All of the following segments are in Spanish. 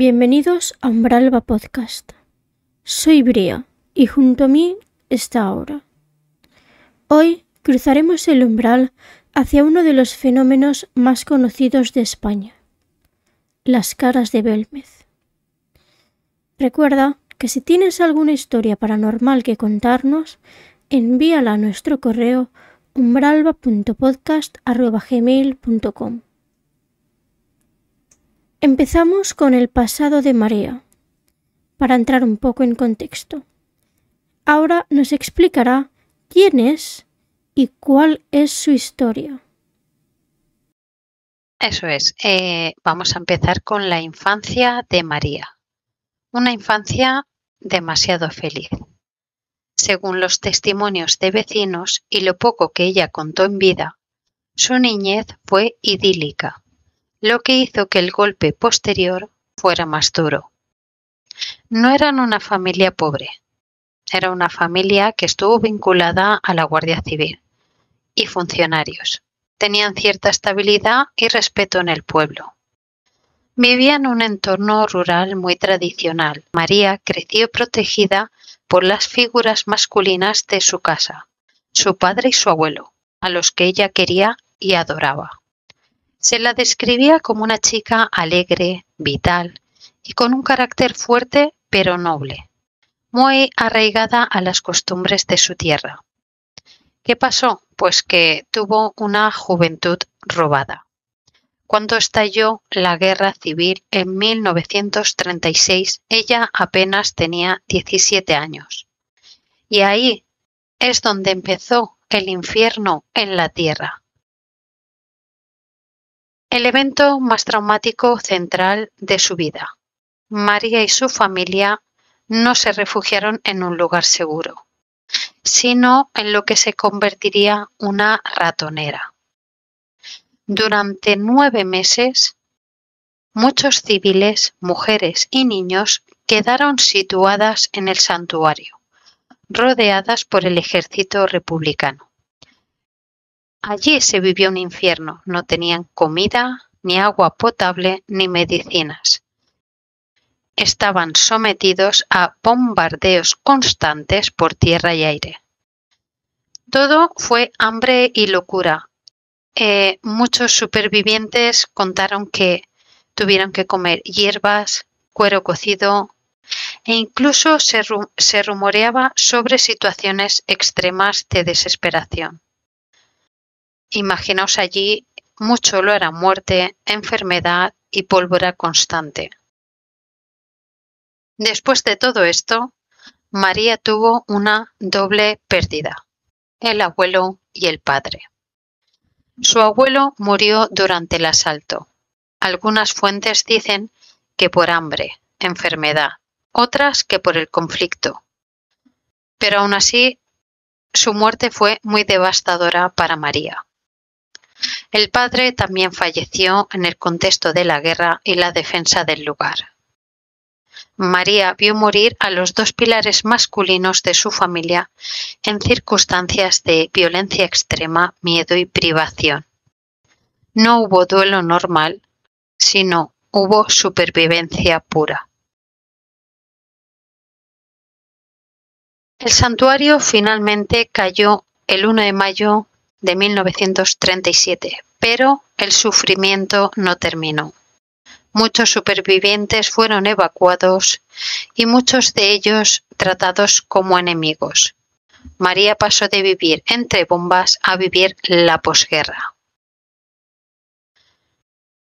Bienvenidos a Umbralba Podcast. Soy Bria y junto a mí está Aura. Hoy cruzaremos el umbral hacia uno de los fenómenos más conocidos de España, las caras de Belmez. Recuerda que si tienes alguna historia paranormal que contarnos, envíala a nuestro correo umbralba.podcast@gmail.com. Empezamos con el pasado de María, para entrar un poco en contexto. Ahora nos explicará quién es y cuál es su historia. Eso es, vamos a empezar con la infancia de María. Una infancia demasiado feliz. Según los testimonios de vecinos y lo poco que ella contó en vida, su niñez fue idílica, lo que hizo que el golpe posterior fuera más duro. No eran una familia pobre, era una familia que estuvo vinculada a la Guardia Civil y funcionarios. Tenían cierta estabilidad y respeto en el pueblo. Vivía en un entorno rural muy tradicional. María creció protegida por las figuras masculinas de su casa, su padre y su abuelo, a los que ella quería y adoraba. Se la describía como una chica alegre, vital y con un carácter fuerte pero noble, muy arraigada a las costumbres de su tierra. ¿Qué pasó? Pues que tuvo una juventud robada. Cuando estalló la Guerra Civil en 1936, ella apenas tenía 17 años. Y ahí es donde empezó el infierno en la tierra. El evento más traumático central de su vida. María y su familia no se refugiaron en un lugar seguro, sino en lo que se convertiría una ratonera. Durante 9 meses, muchos civiles, mujeres y niños quedaron situadas en el santuario, rodeadas por el ejército republicano. Allí se vivió un infierno, no tenían comida, ni agua potable, ni medicinas. Estaban sometidos a bombardeos constantes por tierra y aire. Todo fue hambre y locura. Muchos supervivientes contaron que tuvieron que comer hierbas, cuero cocido e incluso se rumoreaba sobre situaciones extremas de desesperación. Imaginaos allí mucho olor a muerte, enfermedad y pólvora constante. Después de todo esto, María tuvo una doble pérdida, el abuelo y el padre. Su abuelo murió durante el asalto. Algunas fuentes dicen que por hambre, enfermedad, otras que por el conflicto. Pero aún así, su muerte fue muy devastadora para María. El padre también falleció en el contexto de la guerra y la defensa del lugar. María vio morir a los 2 pilares masculinos de su familia en circunstancias de violencia extrema, miedo y privación. No hubo duelo normal, sino hubo supervivencia pura. El santuario finalmente cayó el 1 de mayo de 1937, pero el sufrimiento no terminó. Muchos supervivientes fueron evacuados y muchos de ellos tratados como enemigos. María pasó de vivir entre bombas a vivir la posguerra.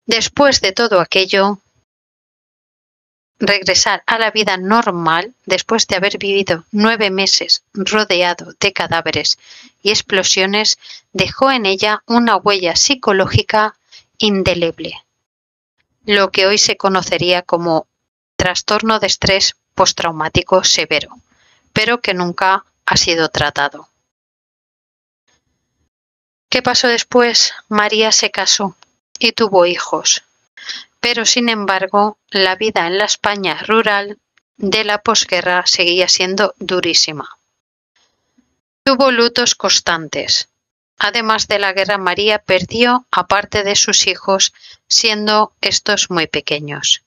Después de todo aquello, regresar a la vida normal, después de haber vivido 9 meses rodeado de cadáveres y explosiones, dejó en ella una huella psicológica indeleble, lo que hoy se conocería como trastorno de estrés postraumático severo, pero que nunca ha sido tratado. ¿Qué pasó después? María se casó y tuvo hijos, pero sin embargo la vida en la España rural de la posguerra seguía siendo durísima. Tuvo lutos constantes. Además de la guerra, María perdió a parte de sus hijos, siendo estos muy pequeños.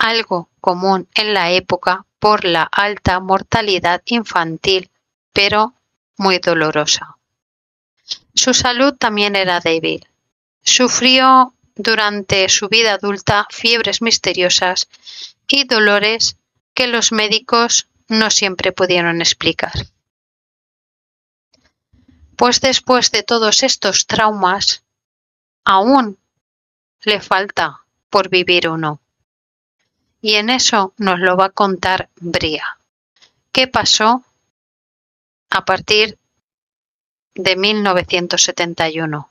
algo común en la época por la alta mortalidad infantil, pero muy dolorosa. Su salud también era débil. Sufrió durante su vida adulta fiebres misteriosas y dolores que los médicos no siempre pudieron explicar. Pues después de todos estos traumas, aún le falta por vivir uno. Y en eso nos lo va a contar Bria. ¿Qué pasó a partir de 1971?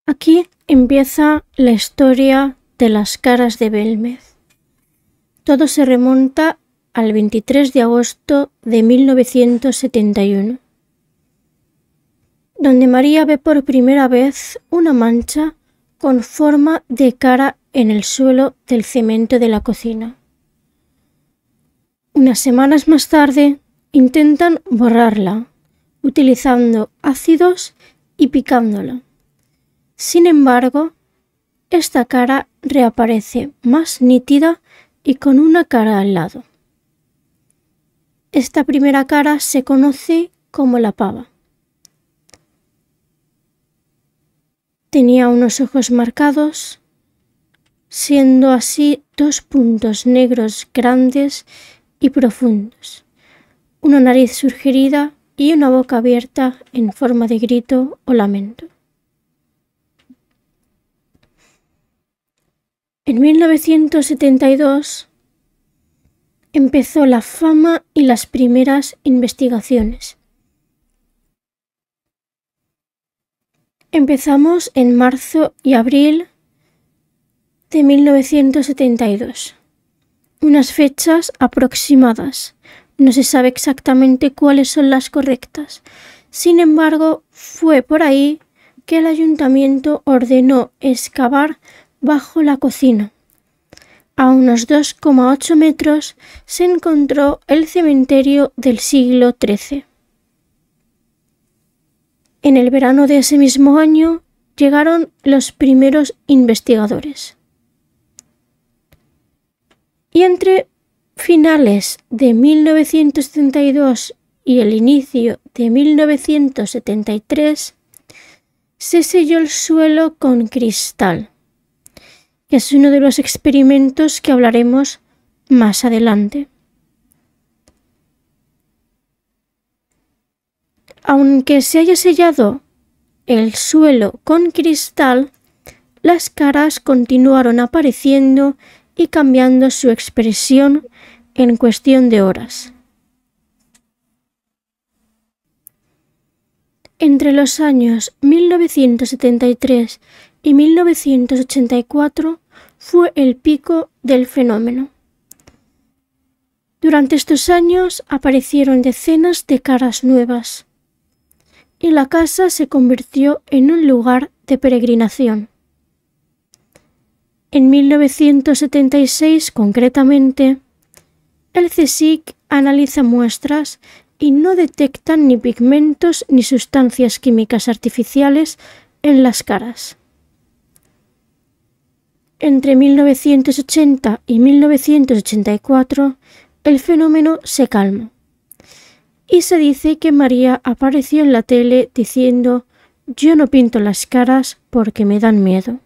Aquí empieza la historia de las caras de Belmez. Todo se remonta al 23 de agosto de 1971, donde María ve por primera vez una mancha con forma de cara en el suelo del cemento de la cocina. Unas semanas más tarde intentan borrarla, utilizando ácidos y picándola. Sin embargo, esta cara reaparece más nítida y con una cara al lado. Esta primera cara se conoce como la pava. Tenía unos ojos marcados, siendo así dos puntos negros grandes y profundos, una nariz sugerida y una boca abierta en forma de grito o lamento. En 1972 empezó la fama y las primeras investigaciones. Empezamos en marzo y abril de 1972. Unas fechas aproximadas. No se sabe exactamente cuáles son las correctas. Sin embargo, fue por ahí que el ayuntamiento ordenó excavar bajo la cocina. A unos 2,8 metros se encontró el cementerio del siglo XIII. En el verano de ese mismo año llegaron los primeros investigadores. Y entre finales de 1972 y el inicio de 1973 se selló el suelo con cristal, que es uno de los experimentos que hablaremos más adelante. Aunque se haya sellado el suelo con cristal, las caras continuaron apareciendo y cambiando su expresión en cuestión de horas. Entre los años 1973 y 1984 fue el pico del fenómeno. Durante estos años aparecieron decenas de caras nuevas y la casa se convirtió en un lugar de peregrinación. En 1976, concretamente, el CSIC analiza muestras y no detectan ni pigmentos ni sustancias químicas artificiales en las caras. Entre 1980 y 1984, el fenómeno se calmó y se dice que María apareció en la tele diciendo: «Yo no pinto las caras porque me dan miedo».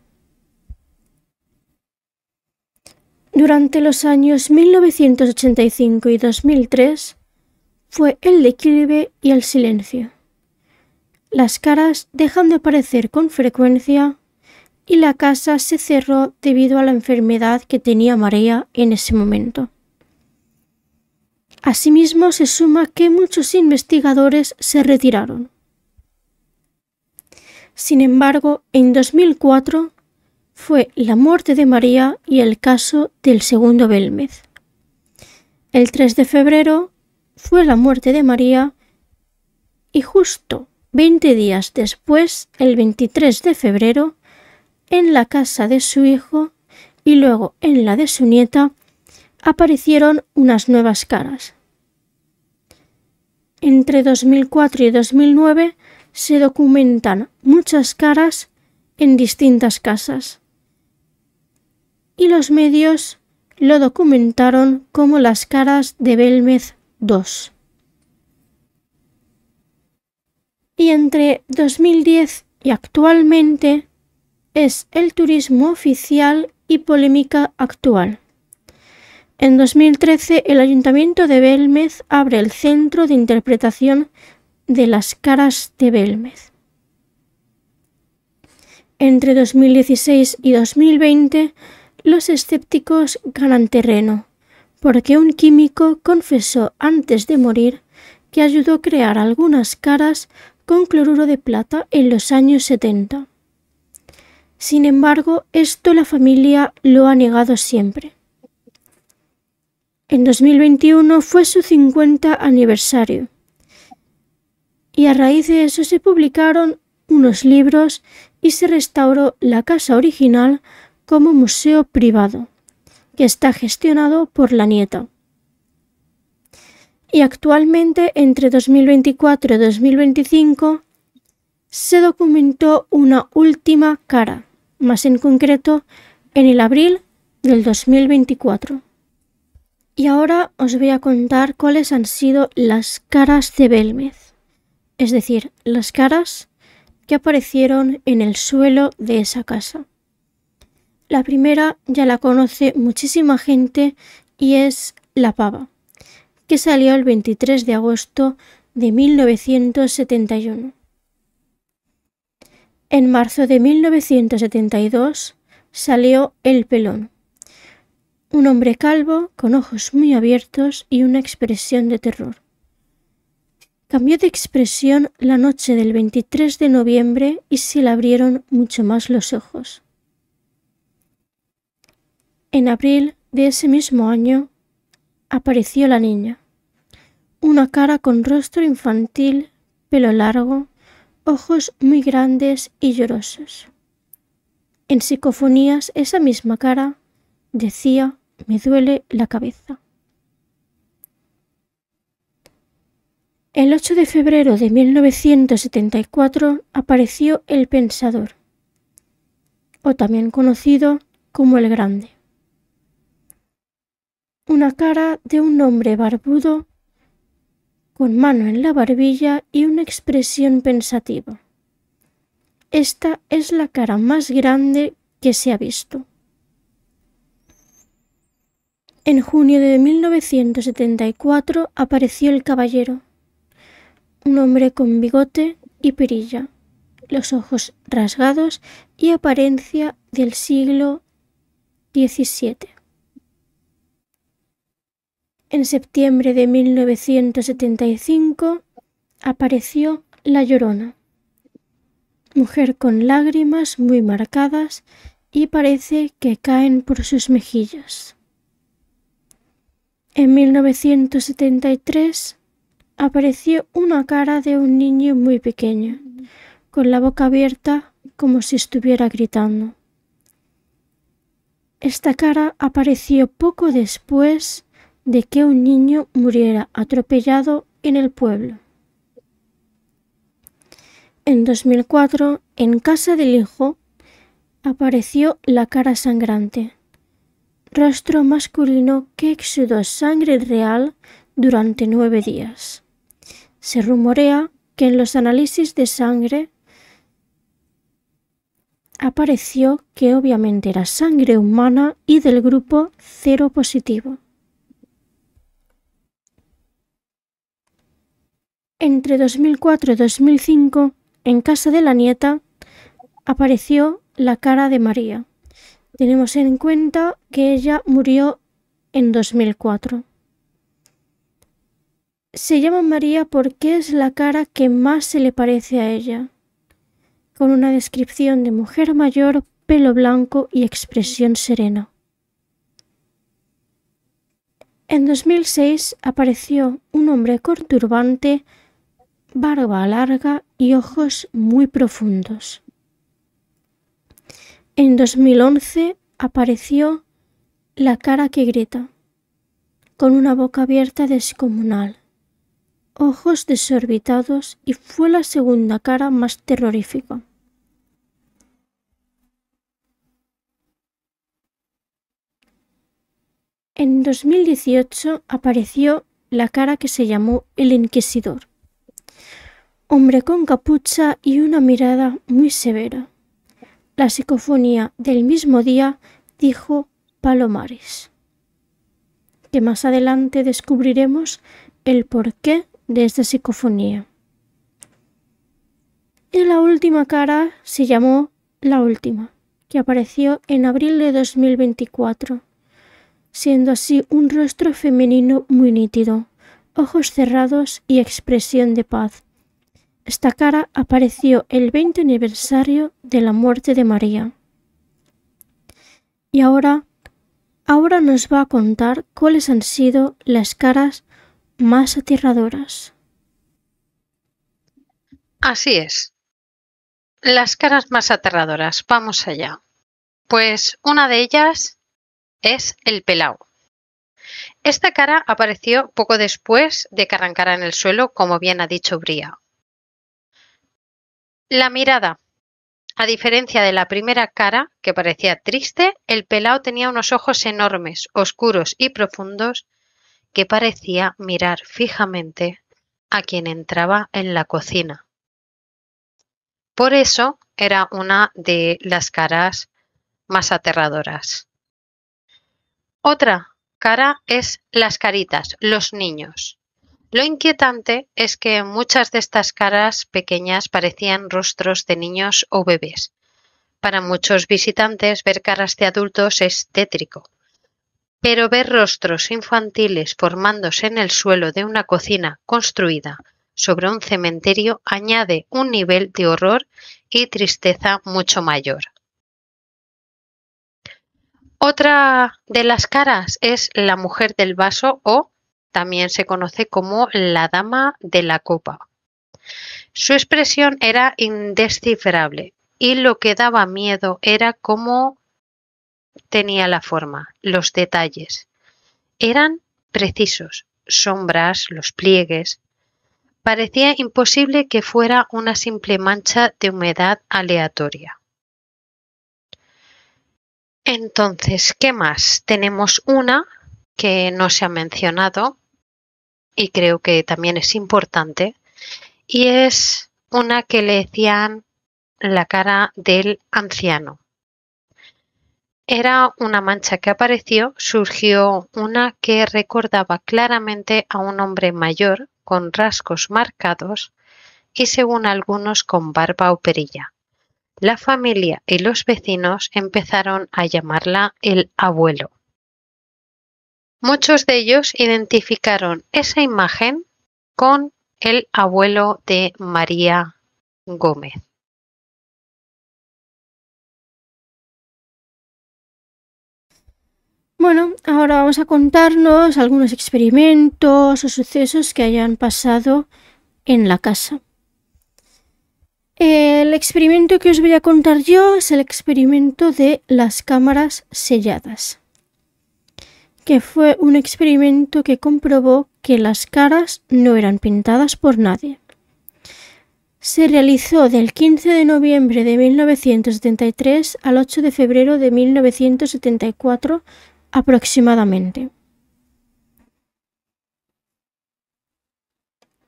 Durante los años 1985 y 2003 fue el declive y el silencio. Las caras dejan de aparecer con frecuencia y la casa se cerró debido a la enfermedad que tenía María en ese momento. Asimismo, se suma que muchos investigadores se retiraron. Sin embargo, en 2004 fue la muerte de María y el caso del segundo Belmez. El 3 de febrero fue la muerte de María y justo 20 días después, el 23 de febrero, en la casa de su hijo y luego en la de su nieta, aparecieron unas nuevas caras. Entre 2004 y 2009 se documentan muchas caras en distintas casas. y los medios lo documentaron como las caras de Belmez II. Y entre 2010 y actualmente es el turismo oficial y polémica actual. En 2013 el Ayuntamiento de Belmez abre el Centro de Interpretación de las Caras de Belmez. Entre 2016 y 2020 los escépticos ganan terreno, porque un químico confesó antes de morir que ayudó a crear algunas caras con cloruro de plata en los años 70. Sin embargo, esto la familia lo ha negado siempre. En 2021 fue su 50 aniversario y a raíz de eso se publicaron unos libros y se restauró la casa original como museo privado, que está gestionado por la nieta. Y actualmente, entre 2024 y 2025, se documentó una última cara, más en concreto en el abril del 2024. Y ahora os voy a contar cuáles han sido las caras de Belmez, es decir, las caras que aparecieron en el suelo de esa casa. La primera ya la conoce muchísima gente y es la pava, que salió el 23 de agosto de 1971. En marzo de 1972 salió el pelón, un hombre calvo con ojos muy abiertos y una expresión de terror. Cambió de expresión la noche del 23 de noviembre y se le abrieron mucho más los ojos. En abril de ese mismo año apareció la niña, una cara con rostro infantil, pelo largo, ojos muy grandes y llorosos. En psicofonías esa misma cara decía: «Me duele la cabeza». El 8 de febrero de 1974 apareció el Pensador, o también conocido como el Grande. Una cara de un hombre barbudo con mano en la barbilla y una expresión pensativa. Esta es la cara más grande que se ha visto. En junio de 1974 apareció el Caballero, un hombre con bigote y perilla, los ojos rasgados y apariencia del siglo XVII. En septiembre de 1975 apareció La Llorona, mujer con lágrimas muy marcadas y parece que caen por sus mejillas. En 1973 apareció una cara de un niño muy pequeño, con la boca abierta como si estuviera gritando. Esta cara apareció poco después de que un niño muriera atropellado en el pueblo. En 2004, en casa del hijo, apareció la cara sangrante, rostro masculino que exudó sangre real durante 9 días. Se rumorea que en los análisis de sangre apareció que obviamente era sangre humana y del grupo cero positivo. Entre 2004 y 2005, en casa de la nieta, apareció la cara de María. Tenemos en cuenta que ella murió en 2004. Se llama María porque es la cara que más se le parece a ella, con una descripción de mujer mayor, pelo blanco y expresión serena. En 2006 apareció un hombre con turbante, barba larga y ojos muy profundos. En 2011 apareció la cara que grita, con una boca abierta descomunal, ojos desorbitados, y fue la segunda cara más terrorífica. en 2018 apareció la cara que se llamó el Inquisidor, hombre con capucha y una mirada muy severa. La psicofonía del mismo día dijo Palomares, que más adelante descubriremos el porqué de esta psicofonía. Y la última cara se llamó La Última, que apareció en abril de 2024, siendo así un rostro femenino muy nítido, ojos cerrados y expresión de paz. Esta cara apareció el 20 aniversario de la muerte de María. Y ahora nos va a contar cuáles han sido las caras más aterradoras. Así es. Las caras más aterradoras. Vamos allá. Pues una de ellas es el pelao. Esta cara apareció poco después de que arrancara en el suelo, como bien ha dicho Bría. La mirada. A diferencia de la primera cara, que parecía triste, el pelao tenía unos ojos enormes, oscuros y profundos, que parecía mirar fijamente a quien entraba en la cocina. Por eso era una de las caras más aterradoras. Otra cara es las caritas, los niños. Lo inquietante es que muchas de estas caras pequeñas parecían rostros de niños o bebés. Para muchos visitantes ver caras de adultos es tétrico, pero ver rostros infantiles formándose en el suelo de una cocina construida sobre un cementerio añade un nivel de horror y tristeza mucho mayor. Otra de las caras es la mujer del vaso o también se conoce como la dama de la copa. Su expresión era indescifrable y lo que daba miedo era cómo tenía la forma, los detalles. Eran precisos, sombras, los pliegues. Parecía imposible que fuera una simple mancha de humedad aleatoria. Entonces, ¿qué más? Tenemos una que no se ha mencionado y creo que también es importante, y es una que le decían la cara del anciano. Era una mancha que apareció, surgió una que recordaba claramente a un hombre mayor con rasgos marcados y según algunos con barba o perilla. La familia y los vecinos empezaron a llamarla el abuelo. Muchos de ellos identificaron esa imagen con el abuelo de María Gómez. Bueno, ahora vamos a contarnos algunos experimentos o sucesos que hayan pasado en la casa. El experimento que os voy a contar yo es el experimento de las cámaras selladas, que fue un experimento que comprobó que las caras no eran pintadas por nadie. Se realizó del 15 de noviembre de 1973 al 8 de febrero de 1974 aproximadamente.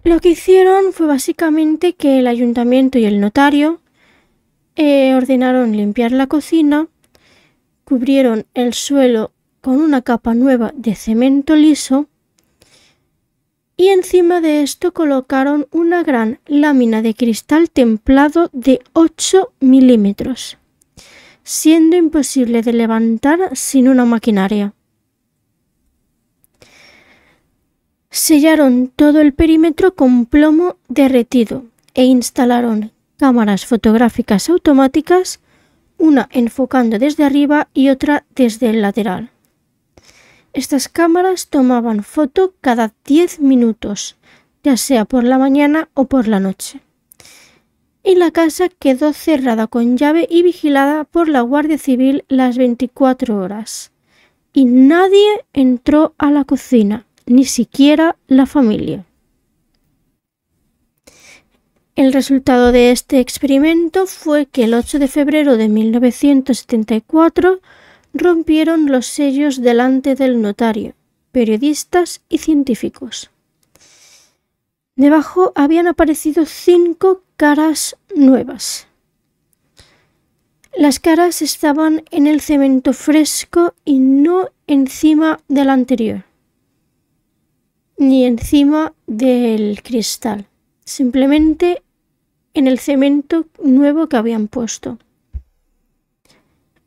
Lo que hicieron fue básicamente que el ayuntamiento y el notario ordenaron limpiar la cocina, cubrieron el suelo con una capa nueva de cemento liso y encima de esto colocaron una gran lámina de cristal templado de 8 milímetros, siendo imposible de levantar sin una maquinaria. Sellaron todo el perímetro con plomo derretido e instalaron cámaras fotográficas automáticas, una enfocando desde arriba y otra desde el lateral. Estas cámaras tomaban foto cada 10 minutos, ya sea por la mañana o por la noche. Y la casa quedó cerrada con llave y vigilada por la Guardia Civil las 24 horas. Y nadie entró a la cocina, ni siquiera la familia. El resultado de este experimento fue que el 8 de febrero de 1974 rompieron los sellos delante del notario, periodistas y científicos. Debajo habían aparecido 5 caras nuevas. Las caras estaban en el cemento fresco y no encima del anterior, ni encima del cristal, simplemente en el cemento nuevo que habían puesto.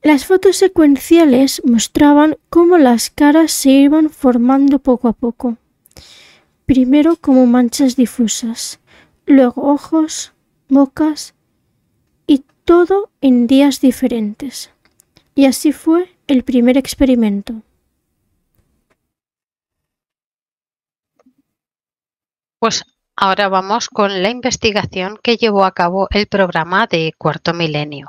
Las fotos secuenciales mostraban cómo las caras se iban formando poco a poco. Primero como manchas difusas, luego ojos, bocas y todo en días diferentes. Y así fue el primer experimento. Pues ahora vamos con la investigación que llevó a cabo el programa de Cuarto Milenio.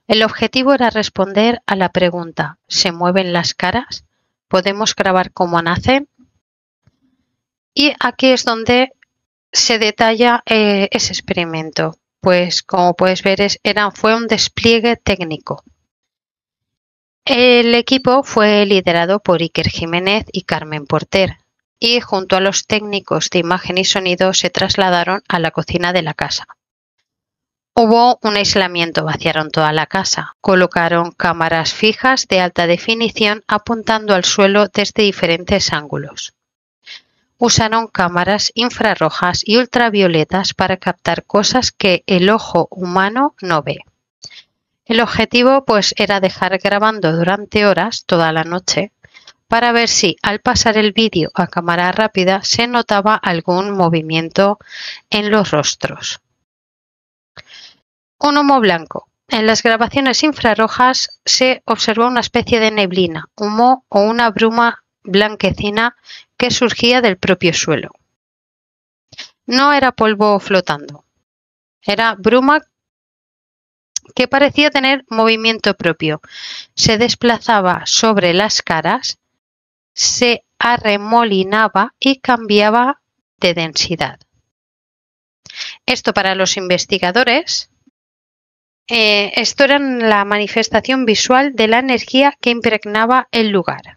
El objetivo era responder a la pregunta: ¿se mueven las caras? ¿Podemos grabar cómo nacen? Y aquí es donde se detalla ese experimento. Pues como puedes ver fue un despliegue técnico. El equipo fue liderado por Iker Jiménez y Carmen Porter y junto a los técnicos de imagen y sonido se trasladaron a la cocina de la casa. Hubo un aislamiento, vaciaron toda la casa, colocaron cámaras fijas de alta definición apuntando al suelo desde diferentes ángulos. Usaron cámaras infrarrojas y ultravioletas para captar cosas que el ojo humano no ve. El objetivo pues era dejar grabando durante horas, toda la noche, para ver si al pasar el vídeo a cámara rápida se notaba algún movimiento en los rostros. Un humo blanco. En las grabaciones infrarrojas se observó una especie de neblina, humo o una bruma blanquecina que surgía del propio suelo. No era polvo flotando, era bruma que parecía tener movimiento propio. Se desplazaba sobre las caras, se arremolinaba y cambiaba de densidad. Esto para los investigadores, esto era la manifestación visual de la energía que impregnaba el lugar.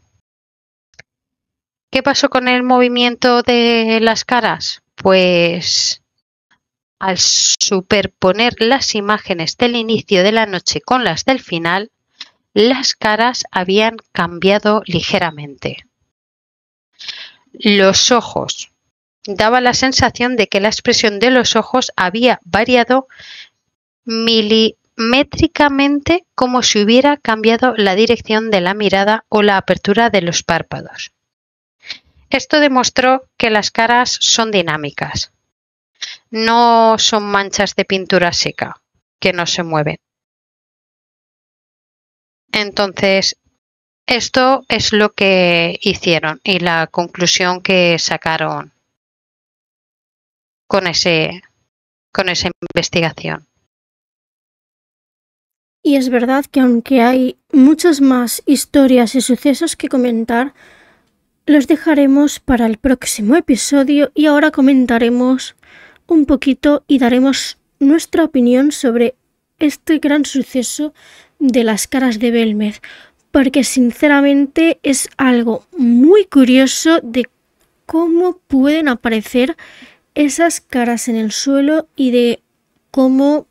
¿Qué pasó con el movimiento de las caras? Pues al superponer las imágenes del inicio de la noche con las del final, las caras habían cambiado ligeramente. Los ojos. Daba la sensación de que la expresión de los ojos había variado milimétricamente, como si hubiera cambiado la dirección de la mirada o la apertura de los párpados. Esto demostró que las caras son dinámicas. No son manchas de pintura seca que no se mueven. Entonces, esto es lo que hicieron y la conclusión que sacaron con esa investigación. Y es verdad que aunque hay muchas más historias y sucesos que comentar, los dejaremos para el próximo episodio y ahora comentaremos un poquito y daremos nuestra opinión sobre este gran suceso de las caras de Belmez, porque sinceramente es algo muy curioso de cómo pueden aparecer esas caras en el suelo y de cómo,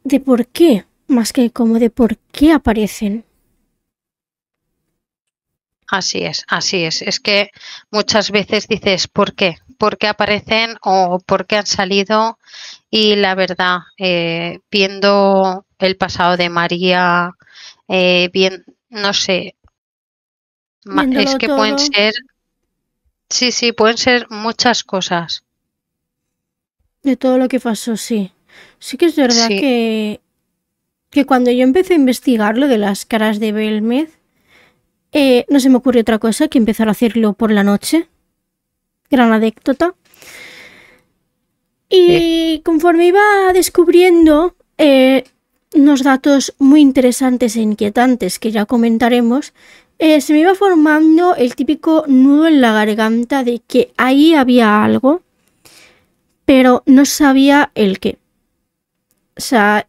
de por qué, más que como de por qué aparecen. Así es. Es que muchas veces dices, ¿por qué? ¿Por qué aparecen o por qué han salido? Y la verdad, viendo el pasado de María, no sé, Viéndolo es que todo, pueden ser, sí, pueden ser muchas cosas. de todo lo que pasó, sí. Sí que es verdad Sí. que cuando yo empecé a investigar lo de las caras de Belmez, no se me ocurrió otra cosa que empezar a hacerlo por la noche. Gran anécdota. Y conforme iba descubriendo unos datos muy interesantes e inquietantes que ya comentaremos, se me iba formando el típico nudo en la garganta de que ahí había algo, pero no sabía el qué. O sea,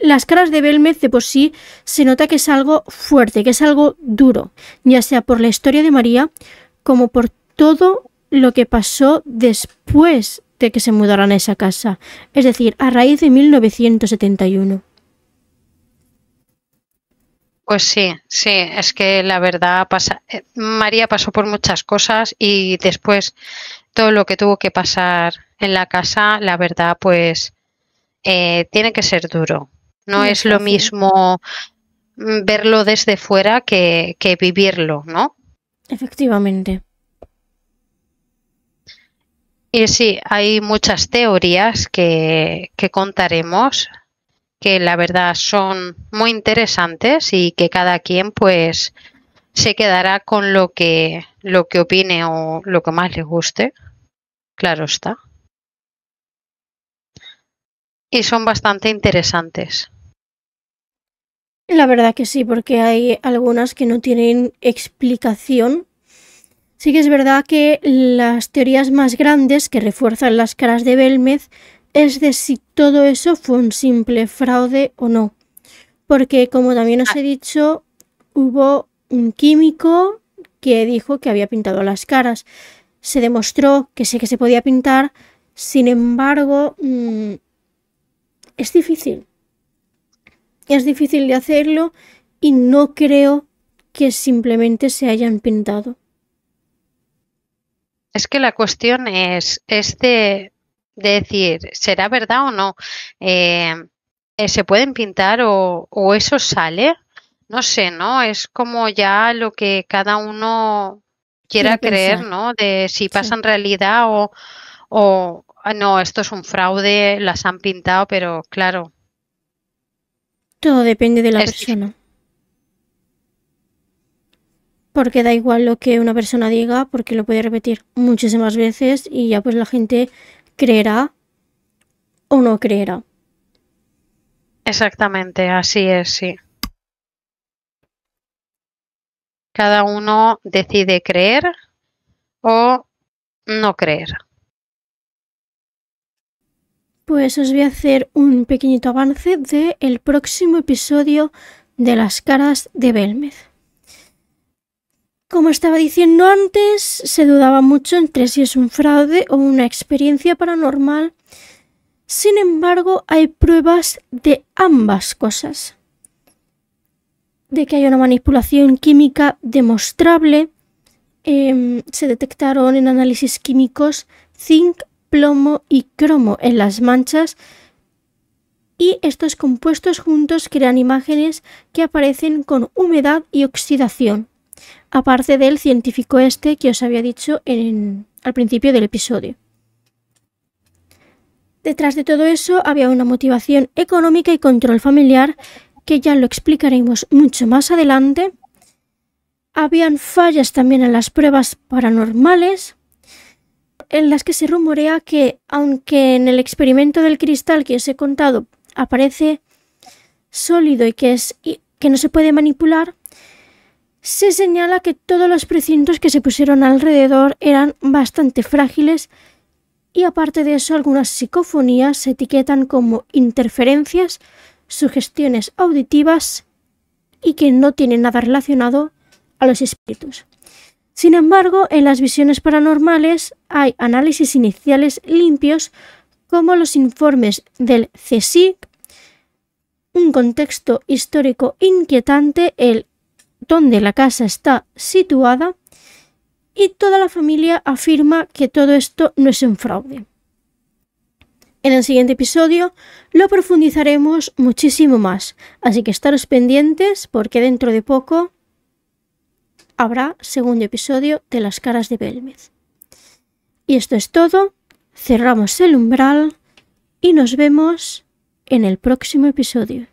las caras de Belmez de por sí se nota que es algo fuerte, que es algo duro, ya sea por la historia de María como por todo lo que pasó después de que se mudaran a esa casa, es decir, a raíz de 1971. Pues sí, es que la verdad María pasó por muchas cosas y después todo lo que tuvo que pasar en la casa, la verdad, pues tiene que ser duro. No es lo mismo verlo desde fuera que vivirlo, ¿no? Efectivamente. Y sí, hay muchas teorías que contaremos, que la verdad son muy interesantes y que cada quien pues se quedará con lo que opine o lo que más le guste. Claro está. Y son bastante interesantes. La verdad que sí, porque hay algunas que no tienen explicación. Sí que es verdad que las teorías más grandes que refuerzan las caras de Belmez es de si todo eso fue un simple fraude o no. Porque, como también os he dicho, hubo un químico que dijo que había pintado las caras. Se demostró que sí que se podía pintar, sin embargo, es difícil. Es difícil de hacerlo y no creo que simplemente se hayan pintado. Es que la cuestión es de decir, ¿será verdad o no? ¿Se pueden pintar o eso sale? No sé, ¿no? Es como ya lo que cada uno quiera creer, ¿no? De si pasa en realidad o no, esto es un fraude, las han pintado, pero claro. Todo depende de la persona. Porque da igual lo que una persona diga, porque lo puede repetir muchísimas veces y ya pues la gente creerá o no creerá. Exactamente, así es, sí. Cada uno decide creer o no creer. Pues os voy a hacer un pequeñito avance del próximo episodio de las caras de Belmez. Como estaba diciendo antes, se dudaba mucho entre si es un fraude o una experiencia paranormal. Sin embargo, hay pruebas de ambas cosas. De que hay una manipulación química demostrable. Se detectaron en análisis químicos zinc, plomo y cromo en las manchas y estos compuestos juntos crean imágenes que aparecen con humedad y oxidación, aparte del científico que os había dicho al principio del episodio. Detrás de todo eso había una motivación económica y control familiar que ya lo explicaremos mucho más adelante. Habían fallas también en las pruebas paranormales, en las que se rumorea que, aunque en el experimento del cristal que os he contado aparece sólido y que no se puede manipular, se señala que todos los precintos que se pusieron alrededor eran bastante frágiles y aparte de eso algunas psicofonías se etiquetan como interferencias, sugestiones auditivas y que no tienen nada relacionado a los espíritus. Sin embargo, en las visiones paranormales hay análisis iniciales limpios como los informes del CSIC, un contexto histórico inquietante, el donde la casa está situada y toda la familia afirma que todo esto no es un fraude. En el siguiente episodio lo profundizaremos muchísimo más, así que estaros pendientes porque dentro de poco habrá segundo episodio de las caras de Belmez. Y esto es todo, cerramos el umbral y nos vemos en el próximo episodio.